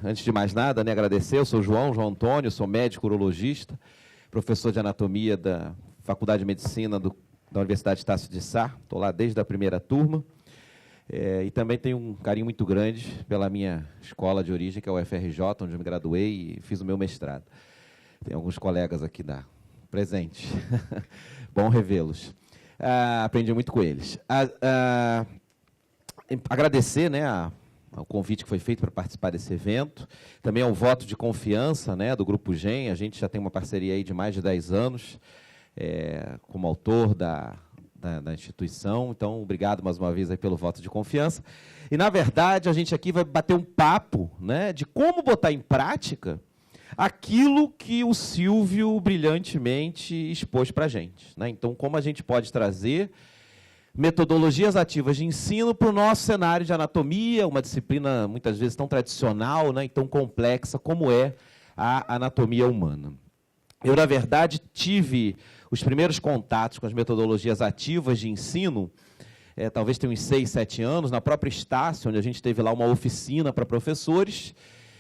antes de mais nada, né, agradecer. Eu sou João Antônio, sou médico urologista, professor de anatomia da Faculdade de Medicina da Universidade Estácio de Sá. Estou lá desde a primeira turma. E também tenho um carinho muito grande pela minha escola de origem, que é o UFRJ, onde eu me graduei e fiz o meu mestrado. Tem alguns colegas aqui presentes. Bom revê-los. Aprendi muito com eles. Agradecer, né, ao convite que foi feito para participar desse evento, também ao voto de confiança, né, do Grupo GEM. A gente já tem uma parceria aí de mais de 10 anos, como autor da instituição. Então, obrigado mais uma vez aí pelo voto de confiança. E, na verdade, a gente aqui vai bater um papo, né, de como botar em prática aquilo que o Silvio brilhantemente expôs para a gente, né? Então, como a gente pode trazer metodologias ativas de ensino para o nosso cenário de anatomia, uma disciplina muitas vezes tão tradicional, né, e tão complexa como é a anatomia humana. Eu, na verdade, tive os primeiros contatos com as metodologias ativas de ensino, talvez tenha uns 6, 7 anos, na própria Estácio, onde a gente teve lá uma oficina para professores,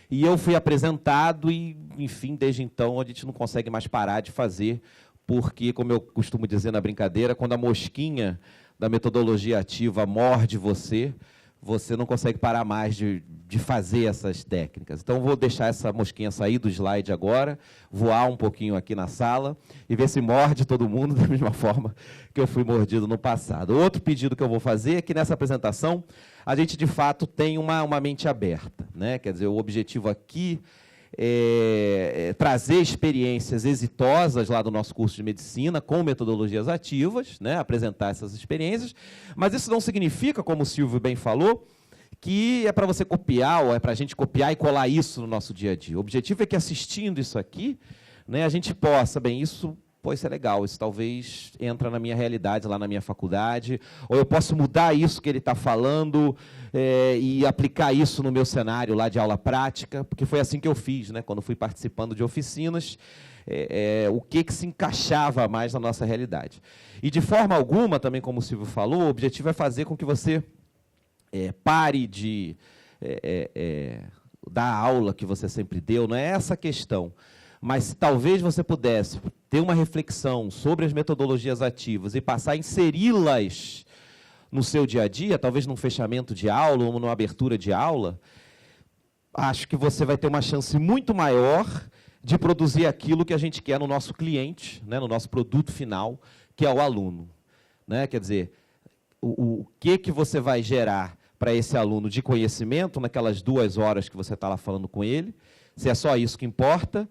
e eu fui apresentado e, enfim, desde então a gente não consegue mais parar de fazer, porque, como eu costumo dizer na brincadeira, quando a mosquinha da metodologia ativa morde você, você não consegue parar mais de fazer essas técnicas. Então, vou deixar essa mosquinha sair do slide agora, voar um pouquinho aqui na sala e ver se morde todo mundo da mesma forma que eu fui mordido no passado. Outro pedido que eu vou fazer é que, nessa apresentação, a gente, de fato, tenha uma mente aberta, né? Quer dizer, o objetivo aqui é trazer experiências exitosas lá do nosso curso de medicina, com metodologias ativas, né, apresentar essas experiências, mas isso não significa, como o Silvio bem falou, que é para você copiar, ou é para a gente copiar e colar isso no nosso dia a dia. O objetivo é que, assistindo isso aqui, né, a gente possa, isso é legal, isso talvez entra na minha realidade, lá na minha faculdade, ou eu posso mudar isso que ele está falando e aplicar isso no meu cenário lá de aula prática, porque foi assim que eu fiz, né, quando fui participando de oficinas, o que se encaixava mais na nossa realidade. E, de forma alguma, também como o Silvio falou, o objetivo é fazer com que você pare de dar a aula que você sempre deu, não é essa a questão. Mas talvez você pudesse ter uma reflexão sobre as metodologias ativas e passar a inseri-las no seu dia a dia, talvez num fechamento de aula ou numa abertura de aula, acho que você vai ter uma chance muito maior de produzir aquilo que a gente quer no nosso cliente, né, no nosso produto final, que é o aluno, né? Quer dizer, o que você vai gerar para esse aluno de conhecimento naquelas 2 horas que você está lá falando com ele, se é só isso que importa,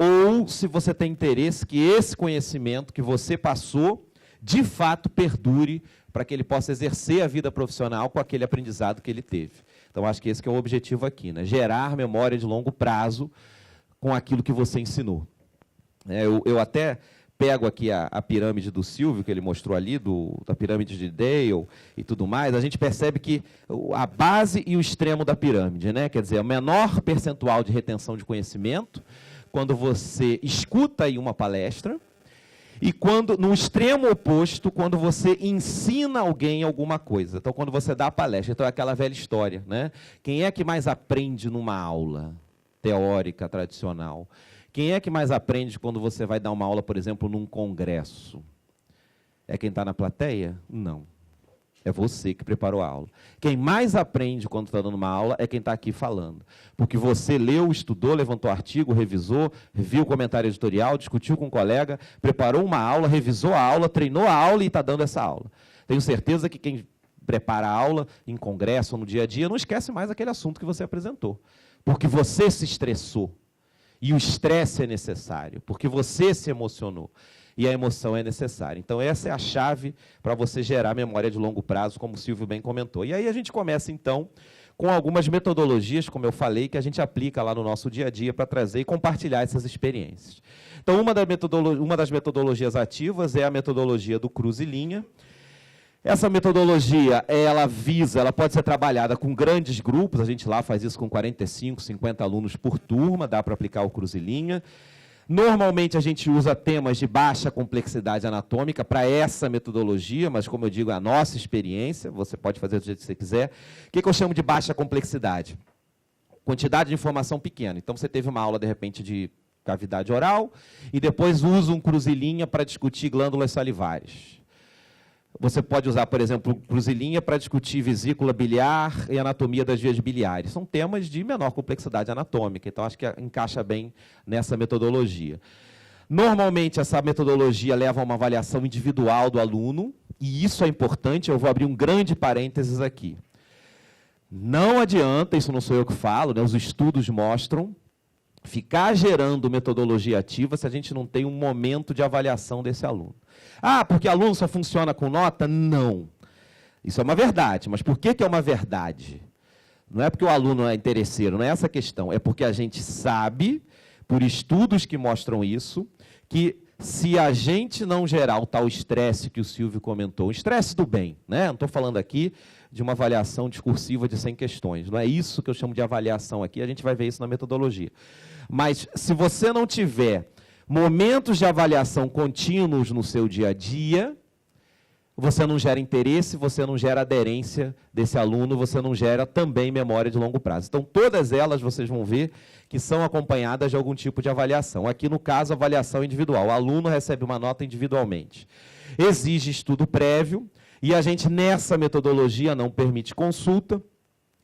ou se você tem interesse que esse conhecimento que você passou, de fato, perdure para que ele possa exercer a vida profissional com aquele aprendizado que ele teve. Então, acho que esse que é o objetivo aqui, né? Gerar memória de longo prazo com aquilo que você ensinou. Eu até pego aqui a pirâmide do Silvio, que ele mostrou ali, da pirâmide de Dale e tudo mais, a gente percebe que a base e o extremo da pirâmide, né? Quer dizer, o menor percentual de retenção de conhecimento, quando você escuta aí uma palestra, e no extremo oposto, quando você ensina alguém alguma coisa. Então, quando você dá a palestra, então é aquela velha história, né? Quem é que mais aprende numa aula teórica, tradicional? Quem é que mais aprende quando você vai dar uma aula, por exemplo, num congresso? É quem está na plateia? Não. É você que preparou a aula. Quem mais aprende quando está dando uma aula é quem está aqui falando. Porque você leu, estudou, levantou artigo, revisou, viu o comentário editorial, discutiu com um colega, preparou uma aula, revisou a aula, treinou a aula e está dando essa aula. Tenho certeza que quem prepara a aula em congresso ou no dia a dia não esquece mais aquele assunto que você apresentou. Porque você se estressou. E o estresse é necessário, porque você se emocionou. E a emoção é necessária. Então, essa é a chave para você gerar memória de longo prazo, como o Silvio bem comentou. E aí a gente começa, então, com algumas metodologias, como eu falei, que a gente aplica lá no nosso dia a dia para trazer e compartilhar essas experiências. Então, uma das metodologias ativas é a metodologia do Cruz e Linha. Essa metodologia, ela pode ser trabalhada com grandes grupos, a gente lá faz isso com 45, 50 alunos por turma, dá para aplicar o Cruz e Linha. Normalmente, a gente usa temas de baixa complexidade anatômica para essa metodologia, mas, como eu digo, é a nossa experiência, você pode fazer do jeito que você quiser. O que eu chamo de baixa complexidade? quantidade de informação pequena. Então, você teve uma aula, de repente, de cavidade oral, e depois usa um cruzilinha para discutir glândulas salivares. Você pode usar, por exemplo, cruzilinha para discutir vesícula biliar e anatomia das vias biliares. São temas de menor complexidade anatômica, então acho que encaixa bem nessa metodologia. Normalmente, essa metodologia leva a uma avaliação individual do aluno, e isso é importante, eu vou abrir um grande parênteses aqui. Não adianta, isso não sou eu que falo, né, os estudos mostram, ficar gerando metodologia ativa se a gente não tem um momento de avaliação desse aluno. Ah, porque aluno só funciona com nota? Não. Isso é uma verdade, mas por que é uma verdade? Não é porque o aluno é interesseiro, não é essa a questão, é porque a gente sabe, por estudos que mostram isso, que se a gente não gerar o tal estresse que o Silvio comentou, o estresse do bem, né? Não estou falando aqui de uma avaliação discursiva de 100 questões, não é isso que eu chamo de avaliação aqui, a gente vai ver isso na metodologia. Mas se você não tiver momentos de avaliação contínuos no seu dia a dia, você não gera interesse, você não gera aderência desse aluno, você não gera também memória de longo prazo. Então, todas elas vocês vão ver que são acompanhadas de algum tipo de avaliação. Aqui, no caso, avaliação individual. O aluno recebe uma nota individualmente. Exige estudo prévio, e a gente, nessa metodologia, não permite consulta,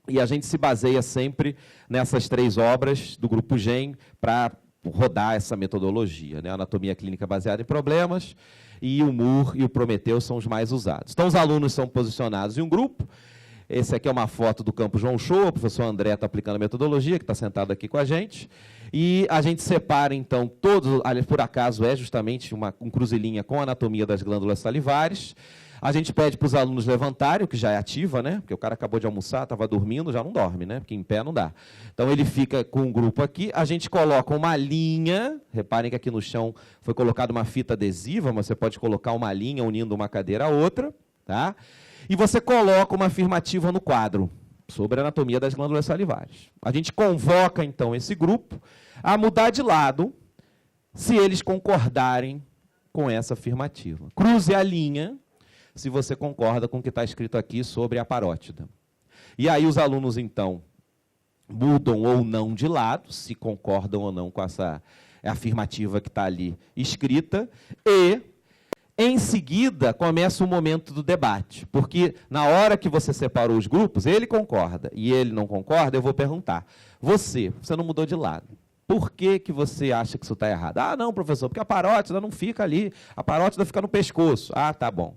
e a gente se baseia sempre nessas 3 obras do Grupo GEM para rodar essa metodologia, né? Anatomia clínica baseada em problemas, e o MUR e o Prometeu são os mais usados. Então, os alunos são posicionados em um grupo. Esse aqui é uma foto do Campo João Show, o professor André está aplicando a metodologia, que está sentado aqui com a gente. E a gente separa, então, todos, por acaso é justamente um cruzilinha com a anatomia das glândulas salivares. A gente pede para os alunos levantarem, o que já é ativa, né? Porque o cara acabou de almoçar, estava dormindo, já não dorme, né? Porque em pé não dá. Então, ele fica com um grupo aqui, a gente coloca uma linha, reparem que aqui no chão foi colocada uma fita adesiva, mas você pode colocar uma linha unindo uma cadeira a outra, tá? E você coloca uma afirmativa no quadro sobre a anatomia das glândulas salivares. A gente convoca, então, esse grupo a mudar de lado, se eles concordarem com essa afirmativa. Cruze a linha se você concorda com o que está escrito aqui sobre a parótida. E aí os alunos, então, mudam ou não de lado, se concordam ou não com essa afirmativa que está ali escrita, e, em seguida, começa o momento do debate, porque na hora que você separou os grupos, ele concorda e ele não concorda, eu vou perguntar, você não mudou de lado. Por que você acha que isso está errado? Ah, não, professor, porque a parótida não fica ali, a parótida fica no pescoço. Ah, tá bom.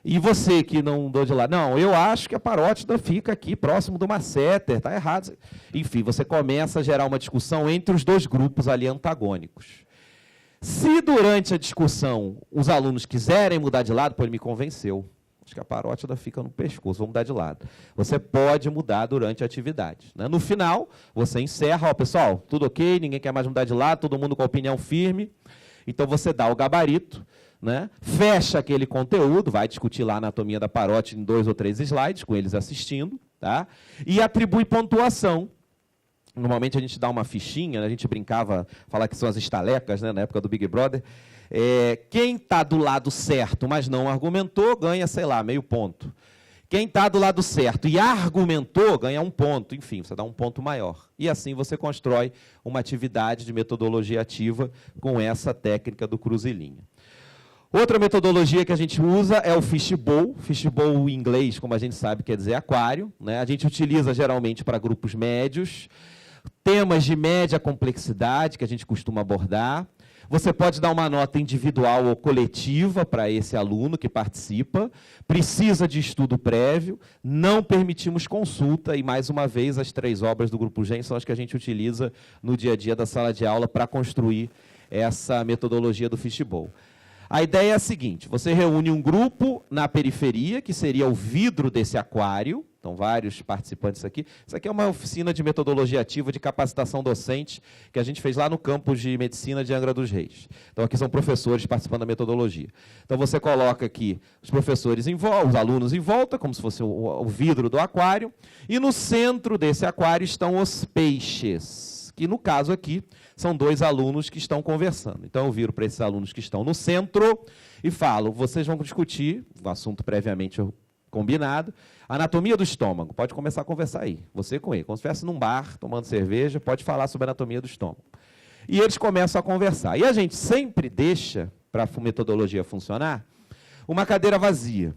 E você que não mudou de lado? Não, eu acho que a parótida fica aqui, próximo do masseter, está errado. Enfim, você começa a gerar uma discussão entre os 2 grupos ali antagônicos. Se durante a discussão os alunos quiserem mudar de lado, pô, ele me convenceu. Acho que a parótida fica no pescoço, vou mudar de lado. Você pode mudar durante a atividade, né? No final, você encerra, ó, pessoal, tudo ok, ninguém quer mais mudar de lado, todo mundo com a opinião firme. Então, você dá o gabarito, né? Fecha aquele conteúdo, vai discutir lá a anatomia da parótida em 2 ou 3 slides, com eles assistindo, tá? E atribui pontuação. Normalmente a gente dá uma fichinha, né? A gente brincava, falar que são as estalecas, né? Na época do Big Brother. Quem está do lado certo, mas não argumentou, ganha, sei lá, meio ponto. Quem está do lado certo e argumentou, ganha 1 ponto. Enfim, você dá 1 ponto maior. E assim você constrói uma atividade de metodologia ativa com essa técnica do cruzilinha. Outra metodologia que a gente usa é o fishbowl. Fishbowl em inglês, como a gente sabe, quer dizer aquário, né? A gente utiliza geralmente para grupos médios, temas de média complexidade que a gente costuma abordar. Você pode dar uma nota individual ou coletiva para esse aluno que participa, precisa de estudo prévio, não permitimos consulta, e, mais uma vez, as 3 obras do Grupo GEM são as que a gente utiliza no dia a dia da sala de aula para construir essa metodologia do fishbowl. A ideia é a seguinte, você reúne um grupo na periferia, que seria o vidro desse aquário, então vários participantes aqui. Isso aqui é uma oficina de metodologia ativa de capacitação docente que a gente fez lá no campus de medicina de Angra dos Reis. Então aqui são professores participando da metodologia. Então você coloca aqui os professores em volta, os alunos em volta, como se fosse o vidro do aquário, e no centro desse aquário estão os peixes, que no caso aqui são 2 alunos que estão conversando. Então eu viro para esses alunos que estão no centro e falo, vocês vão discutir, o assunto previamente eu Combinado? Anatomia do estômago. Pode começar a conversar aí. Você com ele. Como se estivesse num bar, tomando cerveja, pode falar sobre a anatomia do estômago. E eles começam a conversar. E a gente sempre deixa, para a metodologia funcionar, uma cadeira vazia.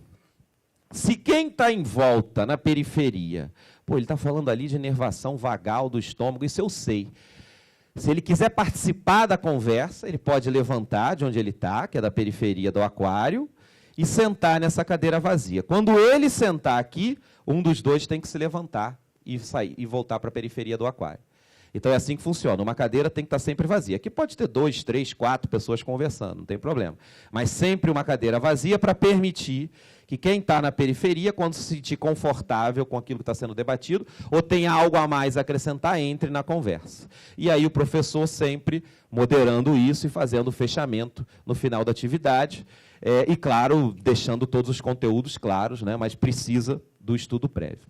Se quem está em volta, na periferia, pô, ele está falando ali de inervação vagal do estômago, isso eu sei. Se ele quiser participar da conversa, ele pode levantar de onde ele está, que é da periferia do aquário, e sentar nessa cadeira vazia. Quando ele sentar aqui, um dos dois tem que se levantar e sair e voltar para a periferia do aquário. Então é assim que funciona. Uma cadeira tem que estar sempre vazia. Aqui pode ter 2, 3, 4 pessoas conversando, não tem problema. Mas sempre uma cadeira vazia para permitir que quem está na periferia, quando se sentir confortável com aquilo que está sendo debatido, ou tenha algo a mais a acrescentar, entre na conversa. E aí o professor sempre moderando isso e fazendo o fechamento no final da atividade. E, claro, deixando todos os conteúdos claros, né, mas precisa do estudo prévio.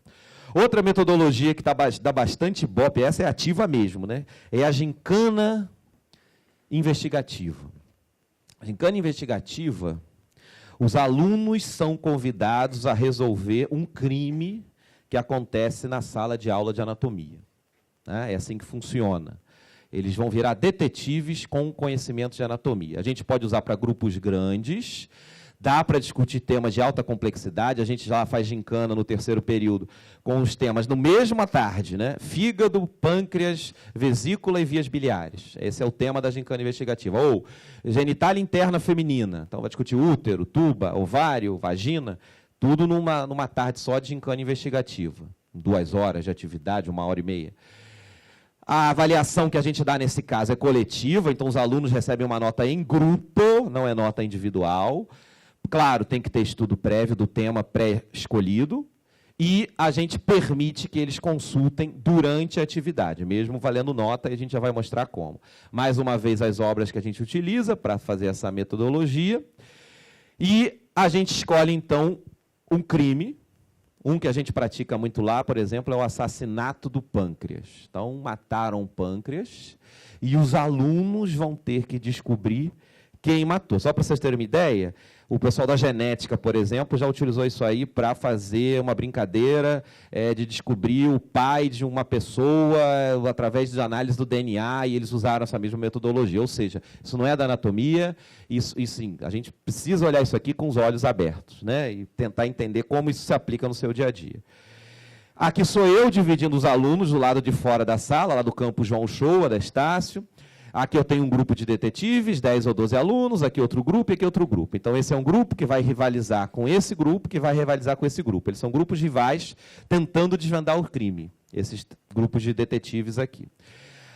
Outra metodologia que dá bastante ibope, essa é ativa mesmo, né, é a gincana investigativa. A gincana investigativa, os alunos são convidados a resolver um crime que acontece na sala de aula de anatomia. Né? É assim que funciona. Eles vão virar detetives com conhecimento de anatomia. A gente pode usar para grupos grandes, dá para discutir temas de alta complexidade, a gente já faz gincana no terceiro período com os temas no mesma tarde, né? Fígado, pâncreas, vesícula e vias biliares. Esse é o tema da gincana investigativa. Ou genitália interna feminina. Então vai discutir útero, tuba, ovário, vagina, tudo numa tarde só de gincana investigativa. 2 horas de atividade, 1h30. A avaliação que a gente dá nesse caso é coletiva, então os alunos recebem uma nota em grupo, não é nota individual. Claro, tem que ter estudo prévio do tema pré-escolhido e a gente permite que eles consultem durante a atividade, mesmo valendo nota, e a gente já vai mostrar como. Mais uma vez, as obras que a gente utiliza para fazer essa metodologia. E a gente escolhe, então, um crime. Um que a gente pratica muito lá, por exemplo, é o assassinato do pâncreas. Então, mataram o pâncreas e os alunos vão ter que descobrir quem matou. Só para vocês terem uma ideia, o pessoal da genética, por exemplo, já utilizou isso aí para fazer uma brincadeira de descobrir o pai de uma pessoa através de análise do DNA, e eles usaram essa mesma metodologia. Ou seja, isso não é da anatomia, e sim, a gente precisa olhar isso aqui com os olhos abertos, né, e tentar entender como isso se aplica no seu dia a dia. Aqui sou eu dividindo os alunos do lado de fora da sala, lá do campus João Shoa, da Estácio. Aqui eu tenho um grupo de detetives, 10 ou 12 alunos, aqui outro grupo e aqui outro grupo. Então, esse é um grupo que vai rivalizar com esse grupo, que vai rivalizar com esse grupo. Eles são grupos rivais tentando desvendar o crime, esses grupos de detetives aqui.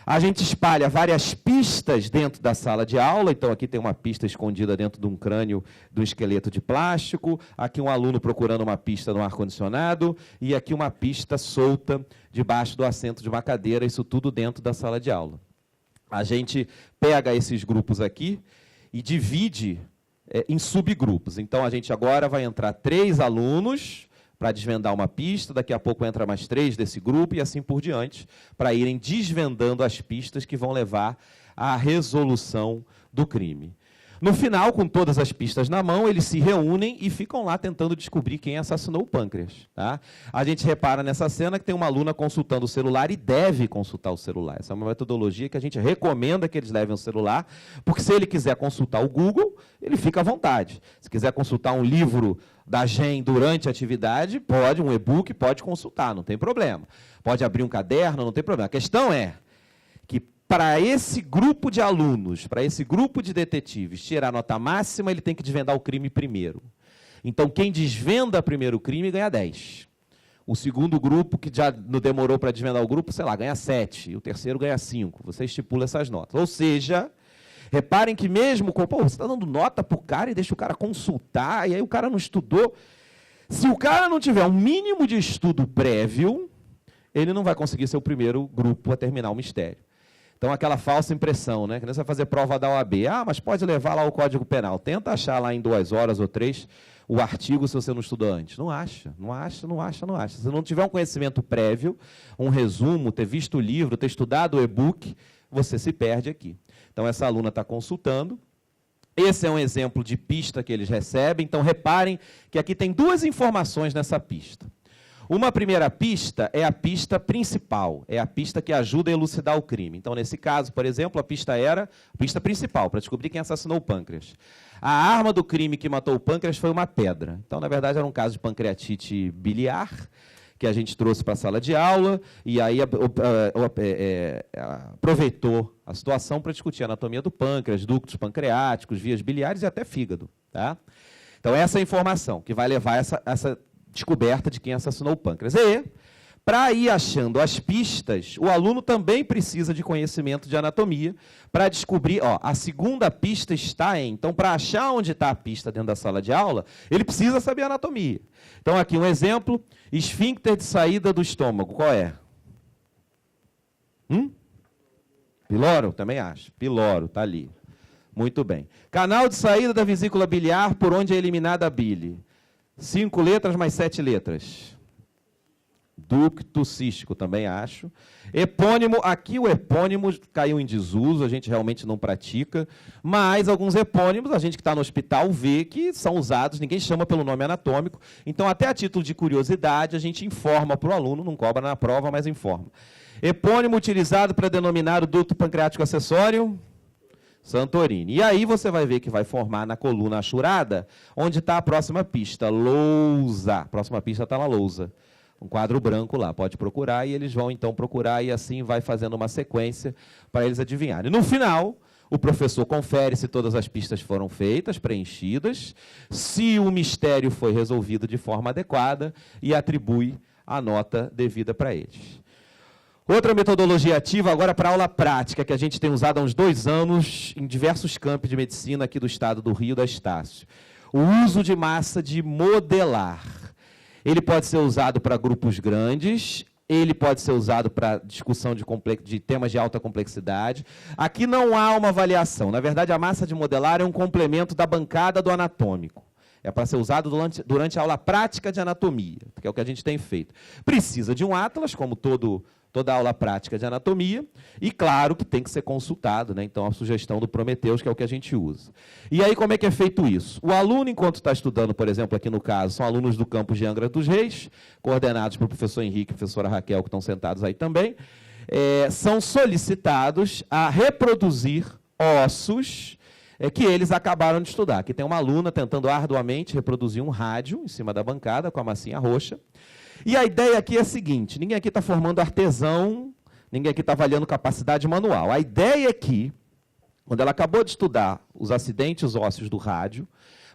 A gente espalha várias pistas dentro da sala de aula. Então, aqui tem uma pista escondida dentro de um crânio de um esqueleto de plástico. Aqui um aluno procurando uma pista no ar-condicionado. E aqui uma pista solta debaixo do assento de uma cadeira. Isso tudo dentro da sala de aula. A gente pega esses grupos aqui e divide em subgrupos. Então, a gente agora vai entrar 3 alunos para desvendar uma pista, daqui a pouco entra mais 3 desse grupo e assim por diante, para irem desvendando as pistas que vão levar à resolução do crime. No final, com todas as pistas na mão, eles se reúnem e ficam lá tentando descobrir quem assassinou o pâncreas. Tá? A gente repara nessa cena que tem uma aluna consultando o celular e deve consultar o celular. Essa é uma metodologia que a gente recomenda que eles levem o celular, porque se ele quiser consultar o Google, ele fica à vontade. Se quiser consultar um livro da GEM durante a atividade, pode, um e-book, pode consultar, não tem problema. Pode abrir um caderno, não tem problema. A questão é que, para esse grupo de alunos, para esse grupo de detetives tirar nota máxima, ele tem que desvendar o crime primeiro. Então, quem desvenda primeiro o crime ganha 10. O segundo grupo, que já não demorou para desvendar o grupo, sei lá, ganha 7. E o terceiro ganha 5. Você estipula essas notas. Ou seja, reparem que mesmo, você está dando nota para o cara e deixa o cara consultar, e aí o cara não estudou. Se o cara não tiver um mínimo de estudo prévio, ele não vai conseguir ser o primeiro grupo a terminar o mistério. Então, aquela falsa impressão, né? Que você vai fazer prova da OAB. Ah, mas pode levar lá o Código Penal. Tenta achar lá em 2 horas ou 3 o artigo se você não estudou antes. Não acha. Se você não tiver um conhecimento prévio, um resumo, ter visto o livro, ter estudado o e-book, você se perde aqui. Então, essa aluna está consultando Esse é um exemplo de pista que eles recebem. Então, reparem que aqui tem duas informações nessa pista. Uma primeira pista é a pista principal, é a pista que ajuda a elucidar o crime. Então, nesse caso, por exemplo, a pista era a pista principal, para descobrir quem assassinou o Pâncreas. A arma do crime que matou o Pâncreas foi uma pedra. Então, na verdade, era um caso de pancreatite biliar, que a gente trouxe para a sala de aula, e aí aproveitou a situação para discutir a anatomia do pâncreas, ductos pancreáticos, vias biliares e até fígado. Tá? Então, essa é a informação que vai levar essa descoberta de quem assassinou o Pâncreas. E, para ir achando as pistas, o aluno também precisa de conhecimento de anatomia para descobrir, a segunda pista está em. Então, para achar onde está a pista dentro da sala de aula, ele precisa saber anatomia. Então, aqui um exemplo, esfíncter de saída do estômago, qual é? Piloro? Também acho. Piloro, está ali. Muito bem. Canal de saída da vesícula biliar, por onde é eliminada a bile. 5 letras mais 7 letras. Ducto cístico, também acho. Epônimo, aqui o epônimo caiu em desuso, a gente realmente não pratica, mas alguns epônimos, a gente que está no hospital vê que são usados, ninguém chama pelo nome anatômico, então até a título de curiosidade a gente informa para o aluno, não cobra na prova, mas informa. Epônimo utilizado para denominar o ducto pancreático acessório? Santorini. E aí você vai ver que vai formar na coluna achurada, onde está a próxima pista, lousa. A próxima pista está na lousa. Um quadro branco lá, pode procurar, e eles vão então procurar, e assim vai fazendo uma sequência para eles adivinharem. No final, o professor confere se todas as pistas foram feitas, preenchidas, se o mistério foi resolvido de forma adequada, e atribui a nota devida para eles. Outra metodologia ativa agora para a aula prática, que a gente tem usado há uns 2 anos em diversos campos de medicina aqui do estado do Rio, da Estácio. O uso de massa de modelar. Ele pode ser usado para grupos grandes, ele pode ser usado para discussão de temas de alta complexidade. Aqui não há uma avaliação. Na verdade, a massa de modelar é um complemento da bancada do anatômico. É para ser usado durante a aula prática de anatomia, que é o que a gente tem feito. Precisa de um atlas, como toda aula prática de anatomia, e claro que tem que ser consultado, né? Então a sugestão do Prometheus, que é o que a gente usa. E aí como é que é feito isso? O aluno, enquanto está estudando, por exemplo, aqui no caso, são alunos do campus de Angra dos Reis, coordenados pelo professor Henrique e professora Raquel, que estão sentados aí também, são solicitados a reproduzir ossos que eles acabaram de estudar. Aqui tem uma aluna tentando arduamente reproduzir um rádio em cima da bancada, com a massinha roxa. E a ideia aqui é a seguinte, ninguém aqui está formando artesão, ninguém aqui está avaliando capacidade manual. A ideia é que, quando ela acabou de estudar os acidentes ósseos do rádio,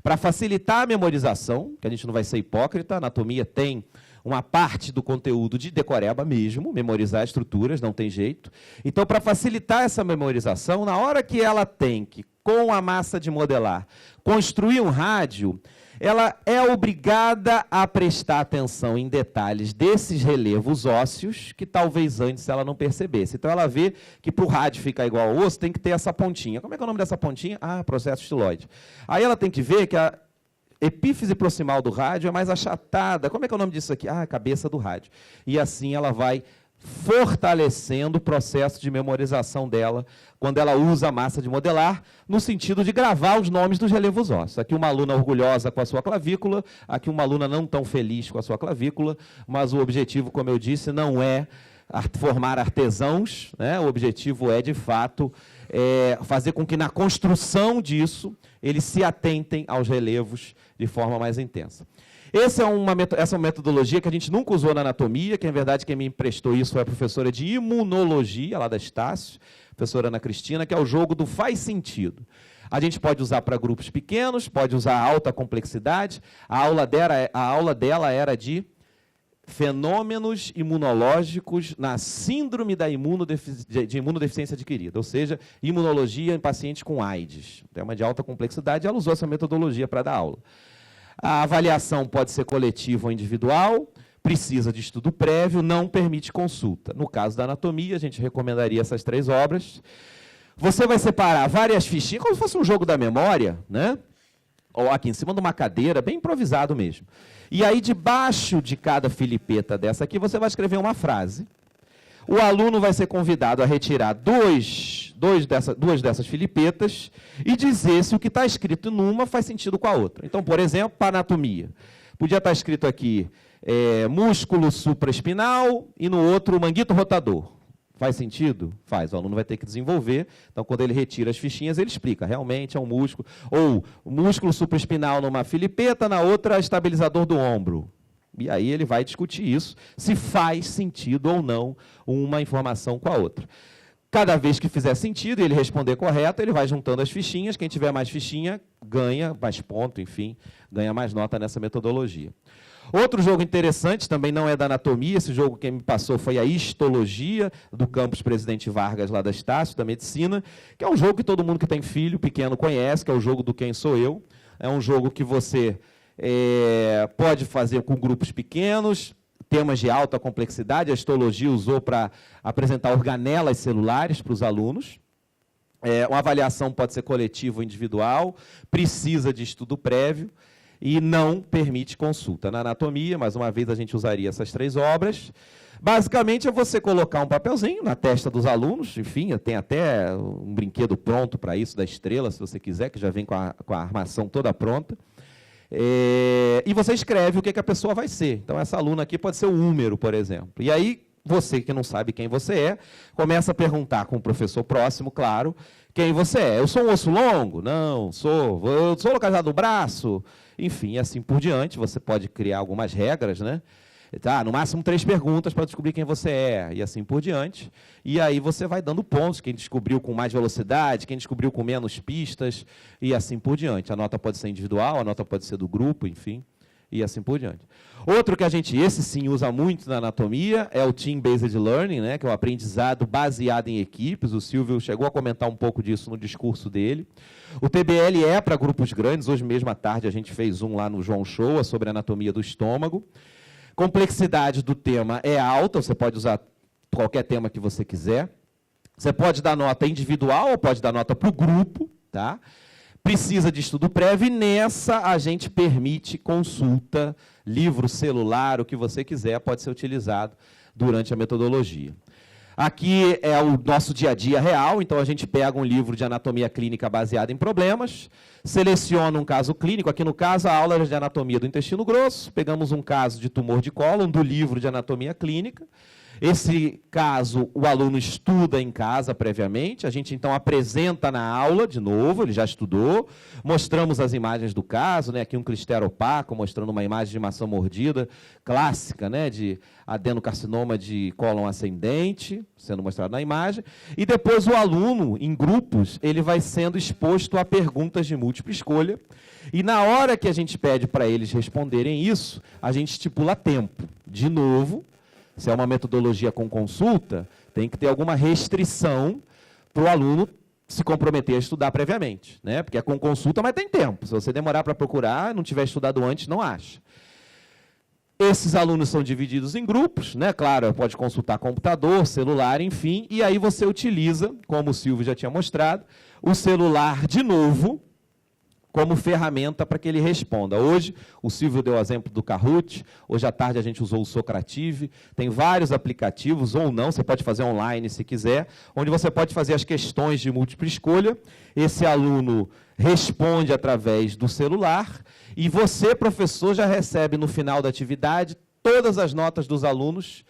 para facilitar a memorização, que a gente não vai ser hipócrita, a anatomia tem uma parte do conteúdo de decoreba mesmo, memorizar estruturas, não tem jeito. Então, para facilitar essa memorização, na hora que ela tem que, com a massa de modelar, construir um rádio, ela é obrigada a prestar atenção em detalhes desses relevos ósseos que talvez antes ela não percebesse. Então, ela vê que para o rádio ficar igual ao osso, tem que ter essa pontinha. Como é que é o nome dessa pontinha? Processo estiloide. Aí ela tem que ver que a epífise proximal do rádio é mais achatada. Como é que é o nome disso aqui? A cabeça do rádio. E assim ela vai fortalecendo o processo de memorização dela quando ela usa a massa de modelar, no sentido de gravar os nomes dos relevos ósseos. Aqui uma aluna orgulhosa com a sua clavícula, aqui uma aluna não tão feliz com a sua clavícula, mas o objetivo, como eu disse, não é formar artesãos, né? O objetivo é, de fato, fazer com que na construção disso eles se atentem aos relevos de forma mais intensa. Essa é uma metodologia que a gente nunca usou na anatomia, que, na verdade, quem me emprestou isso foi a professora de imunologia, lá da Estácio, professora Ana Cristina, que é o jogo do faz sentido. A gente pode usar para grupos pequenos, pode usar alta complexidade. A aula dela era de fenômenos imunológicos na síndrome de imunodeficiência adquirida, ou seja, imunologia em pacientes com AIDS. Tema de alta complexidade, ela usou essa metodologia para dar aula. A avaliação pode ser coletiva ou individual, precisa de estudo prévio, não permite consulta. No caso da anatomia, a gente recomendaria essas 3 obras. Você vai separar várias fichinhas, como se fosse um jogo da memória, né? Ou aqui em cima de uma cadeira, bem improvisado mesmo. E aí, debaixo de cada filipeta dessa aqui, você vai escrever uma frase. O aluno vai ser convidado a retirar dois duas dessas filipetas e dizer se o que está escrito numa faz sentido com a outra. Então, por exemplo, para anatomia. Podia estar escrito aqui músculo supraespinal e no outro manguito rotador. Faz sentido? Faz. O aluno vai ter que desenvolver. Então, quando ele retira as fichinhas, ele explica. Realmente é um músculo. Ou músculo supraespinal numa filipeta, na outra estabilizador do ombro. E aí ele vai discutir isso, se faz sentido ou não uma informação com a outra. Cada vez que fizer sentido e ele responder correto, ele vai juntando as fichinhas. Quem tiver mais fichinha, ganha mais ponto, enfim, ganha mais nota nessa metodologia. Outro jogo interessante, também não é da anatomia, esse jogo que me passou foi a histologia, do campus Presidente Vargas, lá da Estácio, da medicina, que é um jogo que todo mundo que tem filho pequeno conhece, que é o jogo do Quem Sou Eu. É um jogo que você pode fazer com grupos pequenos, temas de alta complexidade. A histologia usou para apresentar organelas celulares para os alunos. Uma avaliação pode ser coletiva ou individual, precisa de estudo prévio e não permite consulta. Na anatomia, mais uma vez, a gente usaria essas 3 obras. Basicamente, é você colocar um papelzinho na testa dos alunos, enfim, tem até um brinquedo pronto para isso, da estrela, se você quiser, que já vem com a armação toda pronta. E você escreve o que a pessoa vai ser. Então, essa aluna aqui pode ser o húmero, por exemplo. E aí, você que não sabe quem você é, começa a perguntar com o professor próximo, claro, quem você é. Eu sou um osso longo? Não, sou. Eu sou localizado no braço? Enfim, assim por diante. Você pode criar algumas regras, né? Tá, no máximo 3 perguntas para descobrir quem você é, e assim por diante. E aí você vai dando pontos, quem descobriu com mais velocidade, quem descobriu com menos pistas, e assim por diante. A nota pode ser individual, a nota pode ser do grupo, enfim, e assim por diante. Outro que esse sim, usa muito na anatomia, é o Team-Based Learning, né, que é o aprendizado baseado em equipes. O Silvio chegou a comentar um pouco disso no discurso dele. O TBL é para grupos grandes. Hoje mesmo à tarde a gente fez um lá no João Shoa sobre a anatomia do estômago. Complexidade do tema é alta, você pode usar qualquer tema que você quiser. Você pode dar nota individual ou pode dar nota para o grupo, tá? Precisa de estudo prévio e nessa a gente permite consulta, livro, celular, o que você quiser pode ser utilizado durante a metodologia. Aqui é o nosso dia a dia real, então a gente pega um livro de anatomia clínica baseado em problemas, seleciona um caso clínico, aqui no caso a aula de anatomia do intestino grosso, pegamos um caso de tumor de cólon do livro de anatomia clínica. Esse caso o aluno estuda em casa previamente, a gente então apresenta na aula, de novo, ele já estudou, mostramos as imagens do caso, né? Aqui um clistério opaco, mostrando uma imagem de maçã mordida, clássica, né? De adenocarcinoma de cólon ascendente, sendo mostrado na imagem, e depois o aluno, em grupos, ele vai sendo exposto a perguntas de múltipla escolha, e na hora que a gente pede para eles responderem isso, a gente estipula tempo. De novo, se é uma metodologia com consulta, tem que ter alguma restrição para o aluno se comprometer a estudar previamente, né? Porque é com consulta, mas tem tempo. Se você demorar para procurar, não tiver estudado antes, não acha. Esses alunos são divididos em grupos, né? Claro, pode consultar computador, celular, enfim, e aí você utiliza, como o Silvio já tinha mostrado, o celular de novo, como ferramenta para que ele responda. Hoje, o Silvio deu o exemplo do Kahoot, hoje à tarde a gente usou o Socrative, tem vários aplicativos, ou não, você pode fazer online se quiser, onde você pode fazer as questões de múltipla escolha, esse aluno responde através do celular, e você, professor, já recebe no final da atividade todas as notas dos alunos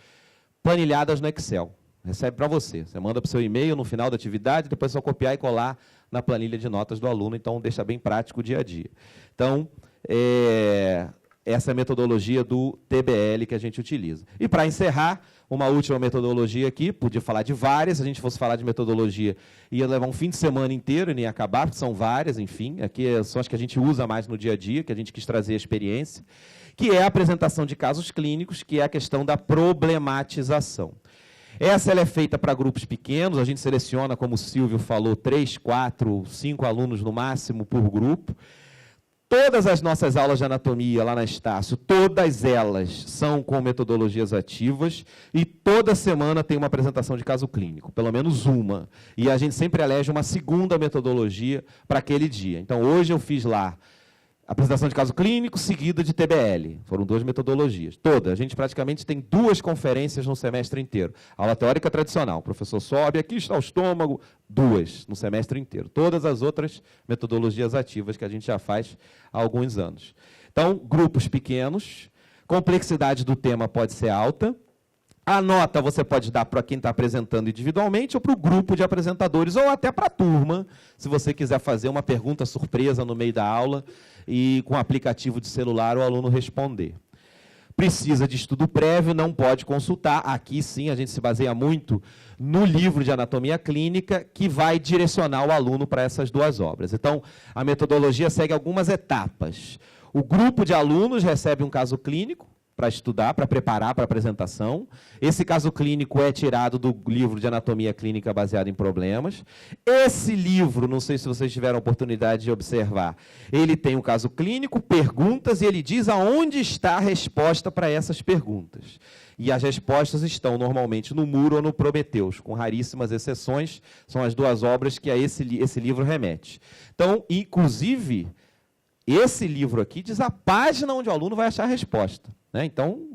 planilhadas no Excel. Recebe para você. Você manda para o seu e-mail no final da atividade, depois é só copiar e colar na planilha de notas do aluno, então deixa bem prático o dia a dia. Então, essa é a metodologia do TBL que a gente utiliza. E para encerrar, uma última metodologia aqui, podia falar de várias, se a gente fosse falar de metodologia, ia levar um fim de semana inteiro e nem ia acabar, porque são várias, enfim, aqui são as que a gente usa mais no dia a dia, que a gente quis trazer a experiência, que é a apresentação de casos clínicos, que é a questão da problematização. Ela é feita para grupos pequenos, a gente seleciona, como o Silvio falou, 3, 4, 5 alunos no máximo por grupo. Todas as nossas aulas de anatomia lá na Estácio, todas elas são com metodologias ativas e toda semana tem uma apresentação de caso clínico, pelo menos uma. E a gente sempre elege uma segunda metodologia para aquele dia. Então, hoje eu fiz lá apresentação de caso clínico, seguida de TBL. Foram 2 metodologias. Toda. A gente praticamente tem 2 conferências no semestre inteiro. Aula teórica tradicional. O professor sobe, aqui está o estômago. 2 no semestre inteiro. Todas as outras metodologias ativas que a gente já faz há alguns anos. Então, grupos pequenos. Complexidade do tema pode ser alta. A nota você pode dar para quem está apresentando individualmente ou para o grupo de apresentadores, ou até para a turma, se você quiser fazer uma pergunta surpresa no meio da aula e com o aplicativo de celular o aluno responder. Precisa de estudo prévio, não pode consultar. Aqui sim a gente se baseia muito no livro de anatomia clínica, que vai direcionar o aluno para essas 2 obras. Então, a metodologia segue algumas etapas. O grupo de alunos recebe um caso clínico, para estudar, para preparar para a apresentação. Esse caso clínico é tirado do livro de anatomia clínica baseado em problemas. Esse livro, não sei se vocês tiveram a oportunidade de observar, ele tem um caso clínico, perguntas, e ele diz aonde está a resposta para essas perguntas. E as respostas estão normalmente no Muro ou no Prometheus, com raríssimas exceções, são as 2 obras que a esse livro remete. Então, inclusive, esse livro aqui diz a página onde o aluno vai achar a resposta. Né? Então,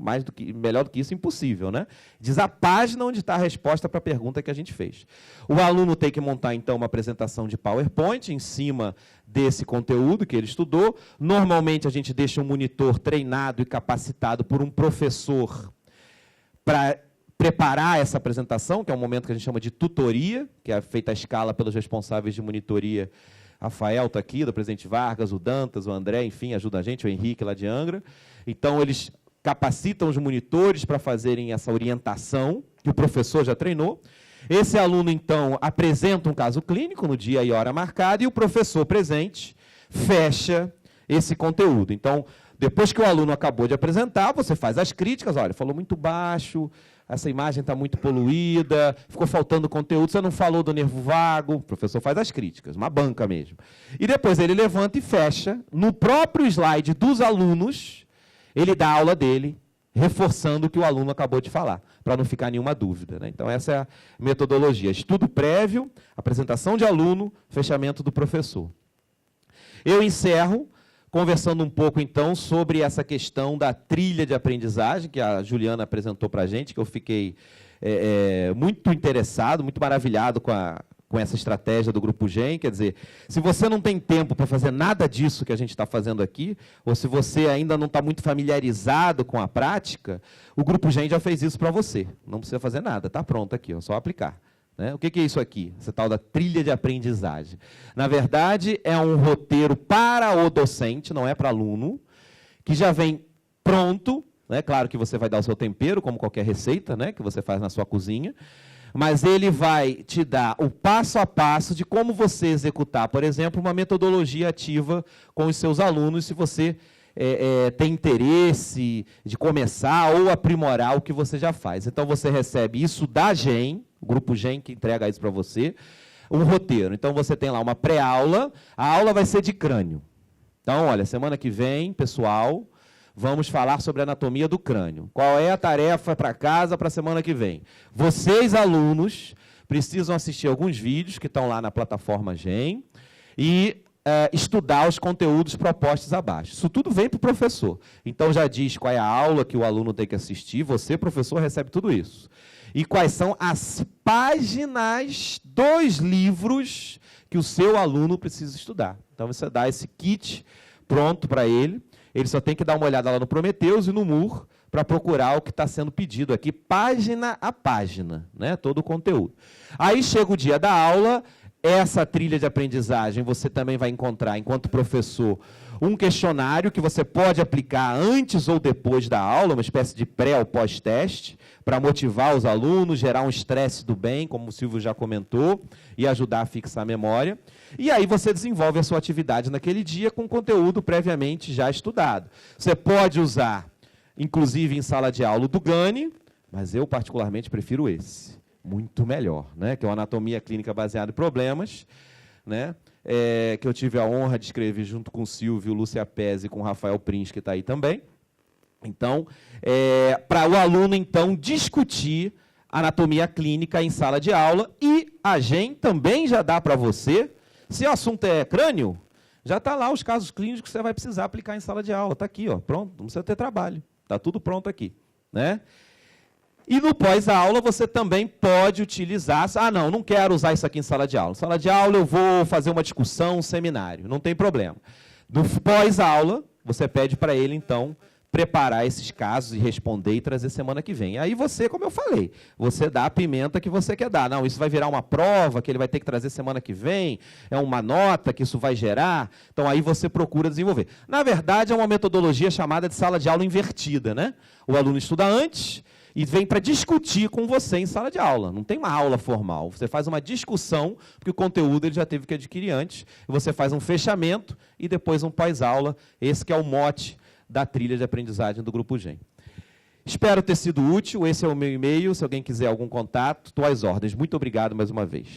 melhor do que isso, impossível. Né? Diz a página onde está a resposta para a pergunta que a gente fez. O aluno tem que montar, então, uma apresentação de PowerPoint em cima desse conteúdo que ele estudou. Normalmente, a gente deixa um monitor treinado e capacitado por um professor para preparar essa apresentação, que é um momento que a gente chama de tutoria, que é feita à escala pelos responsáveis de monitoria. Rafael está aqui, do Presidente Vargas, o Dantas, o André, enfim, ajuda a gente, o Henrique lá de Angra. Então, eles capacitam os monitores para fazerem essa orientação, que o professor já treinou. Esse aluno, então, apresenta um caso clínico no dia e hora marcada, e o professor presente fecha esse conteúdo. Então, depois que o aluno acabou de apresentar, você faz as críticas. Olha, falou muito baixo, essa imagem está muito poluída, ficou faltando conteúdo, você não falou do nervo vago. O professor faz as críticas, uma banca mesmo. E depois ele levanta e fecha, no próprio slide dos alunos, ele dá a aula dele, reforçando o que o aluno acabou de falar, para não ficar nenhuma dúvida. Né? Então, essa é a metodologia. Estudo prévio, apresentação de aluno, fechamento do professor. Eu encerro conversando um pouco, então, sobre essa questão da trilha de aprendizagem, que a Juliana apresentou para a gente, que eu fiquei muito interessado, muito maravilhado com essa estratégia do Grupo GEM. Quer dizer, se você não tem tempo para fazer nada disso que a gente está fazendo aqui, ou se você ainda não está muito familiarizado com a prática, o Grupo GEM já fez isso para você. Não precisa fazer nada, está pronto aqui, é só aplicar. Né? O que é isso aqui? Essa tal da trilha de aprendizagem. Na verdade, é um roteiro para o docente, não é para aluno, que já vem pronto. Né? Claro que você vai dar o seu tempero, como qualquer receita, né? Que você faz na sua cozinha, mas ele vai te dar o passo a passo de como você executar, por exemplo, uma metodologia ativa com os seus alunos, se você tem interesse de começar ou aprimorar o que você já faz. Então, você recebe isso da GEM, o Grupo GEM que entrega isso para você, um roteiro. Então, você tem lá uma pré-aula, a aula vai ser de crânio. Então, olha, semana que vem, pessoal, vamos falar sobre a anatomia do crânio. Qual é a tarefa para casa para a semana que vem? Vocês, alunos, precisam assistir alguns vídeos que estão lá na plataforma GEM e estudar os conteúdos propostos abaixo. Isso tudo vem para o professor. Então, já diz qual é a aula que o aluno tem que assistir, você, professor, recebe tudo isso. E quais são as páginas dos livros que o seu aluno precisa estudar. Então, você dá esse kit pronto para ele. Ele só tem que dar uma olhada lá no Prometheus e no Moore para procurar o que está sendo pedido aqui, página a página, né? Todo o conteúdo. Aí chega o dia da aula, essa trilha de aprendizagem você também vai encontrar, enquanto professor, um questionário que você pode aplicar antes ou depois da aula, uma espécie de pré ou pós-teste, para motivar os alunos, gerar um estresse do bem, como o Silvio já comentou, e ajudar a fixar a memória. E aí você desenvolve a sua atividade naquele dia com conteúdo previamente já estudado. Você pode usar, inclusive em sala de aula, do Gani, mas eu particularmente prefiro esse. Muito melhor, né? Que é uma anatomia clínica baseada em problemas, né? Que eu tive a honra de escrever junto com o Silvio, Lúcia Pes e com o Rafael Prins, que está aí também. Então, para o aluno, então, discutir anatomia clínica em sala de aula, e a GEM também já dá para você, se o assunto é crânio, Já está lá os casos clínicos que você vai precisar aplicar em sala de aula. Está aqui, ó, pronto, não precisa ter trabalho. Está tudo pronto aqui. Né? E no pós-aula você também pode utilizar... Ah, não quero usar isso aqui em sala de aula. Em sala de aula eu vou fazer uma discussão, um seminário. Não tem problema. No pós-aula, você pede para ele, então, preparar esses casos e responder e trazer semana que vem. Aí você, como eu falei, você dá a pimenta que você quer dar. Não, isso vai virar uma prova que ele vai ter que trazer semana que vem, é uma nota que isso vai gerar. Então, aí você procura desenvolver. Na verdade, é uma metodologia chamada de sala de aula invertida, né? O aluno estuda antes e vem para discutir com você em sala de aula. Não tem uma aula formal. Você faz uma discussão, porque o conteúdo ele já teve que adquirir antes. E você faz um fechamento e depois um pós-aula. Esse que é o mote da trilha de aprendizagem do Grupo GEM. Espero ter sido útil. Esse é o meu e-mail. Se alguém quiser algum contato, estou às ordens. Muito obrigado mais uma vez.